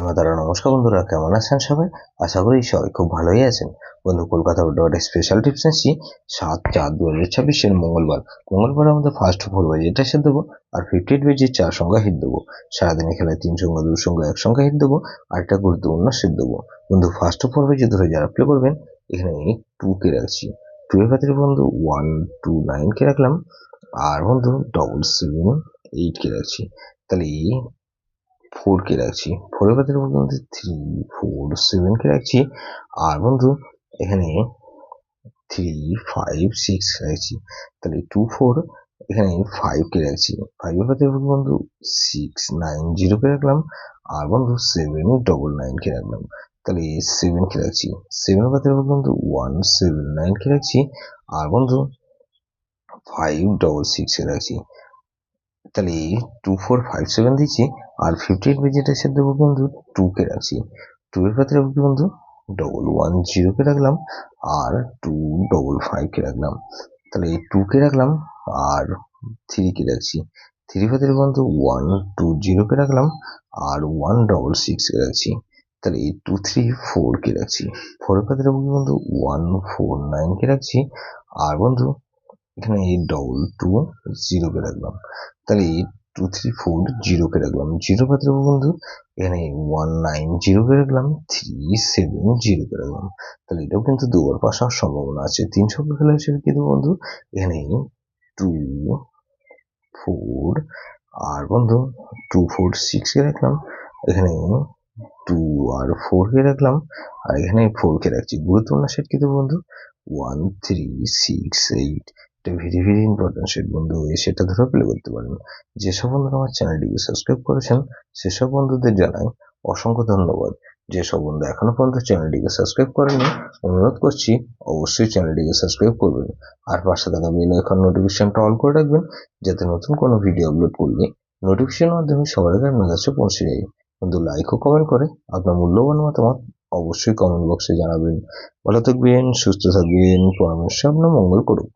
দাদা নমস্কার বন্ধুরা, কেমন আছেন সবাই? আশা করি সবাই খুব ভালোই আছেন। বন্ধু, কলকাতা ডট স্পেশাল টিপস এসেছি 7/4/2026 মঙ্গলবার আমাদের ফার্স্ট 4 বাজে সেট দেবো, আর 58 বেজে 4 সংখ্যা হিট দেবো। সারাদিনে খেলায় 3 সংখ্যা 2 সংখ্যা 1 সংখ্যা হিট দেবো, আর একটা গুরুত্বপূর্ণ সেট দেবো। বন্ধু, ফার্স্ট 4 বাজে ধরে যারা প্লে করবেন, এখানে 2 কে রাখছি। 2 এর ক্ষেত্রে বন্ধু 1 2 9 কে রাখলাম, আর বন্ধু 7 7 8 কে রাখছি। তাহলে 4 কে রাখছি। 4 এর ক্ষেত্রে বন্ধু 3 4 7 কে রাখছি, আর বন্ধু এখানে 3 5 6 রাখছি। তাহলে 2 4 এখানে 5 কে রাখছি। 5 এর ক্ষেত্রে বন্ধু 6 9 0 কে রাখলাম, আর বন্ধু 7 9 9 কে রাখলাম। তাহলে 7 কে রাখছি। 7 এর ক্ষেত্রে বন্ধু 1 7 9 কে রাখছি, আর বন্ধু 5 6 কে রাখছি। তাহলে 2 4 5 7 দিচ্ছি, আর 58 যেটা সে দেবো বন্ধু 2 কে রাখছি। 2 এর ক্ষেত্রে বন্ধু 1 1 0 কে রাখলাম, আর 2 5 কে রাখলাম। তাহলে 2 কে রাখলাম, আর 3 কে রাখছি। 3 এর ক্ষেত্রে বন্ধু 1 2 0 কে রাখলাম, আর 1 6 কে রাখছি। তাহলে 2 3 4 কে রাখছি। 4 এর ক্ষেত্রে বন্ধু 1 4 9 কে রাখছি, আর বন্ধু এখানে 2 2 0 কে রাখলাম। তাহলে 2 3 4 0 কে রাখলাম। 0 পাত্র বন্ধু এখানে 1 9 0 কে রাখলাম, 3 7 0 কে রাখলাম। তাহলে এটাও কিন্তু দুবার পাস হওয়ার সম্ভাবনা আছে। 3 সংখ্যা খেলা হিসেবে কি দেবো বন্ধু, এখানে 2 4, আর বন্ধু 2 4 6 কে রাখলাম, এখানে 2 আর 4 কে রাখলাম, আর এখানে 4 কে রাখছি। গুরুত্বপূর্ণ সেট কি দেবো বন্ধু, 1 3 6 8। এটা ভেরি ভেরি ইম্পর্টেন্ট সেট বন্ধু, এই সেটটা ধরে প্লে করতে পারেন। যেসব বন্ধুরা আমার চ্যানেলটিকে সাবস্ক্রাইব করেছেন, সেসব বন্ধুদের জানাই অসংখ্য ধন্যবাদ। যেসব বন্ধু এখনো পর্যন্ত চ্যানেলটিকে সাবস্ক্রাইব করেনি, অনুরোধ করছি অবশ্যই চ্যানেলটিকে সাবস্ক্রাইব করবেন, আর পাশে থাকা বেল আইকন নোটিফিকেশনটা অন করে রাখবেন, যাতে নতুন কোনো ভিডিও আপলোড করলে নোটিফিকেশনের মাধ্যমে সবার আগে আপনার কাছে পৌঁছে যায়। বন্ধু, লাইক ও কমেন্ট করে আপনার মূল্যবান মতামত অবশ্যই কমেন্ট বক্সে জানাবেন। ভালো থাকবেন, সুস্থ থাকবেন, পরামর্শ আপনার মঙ্গল করুক।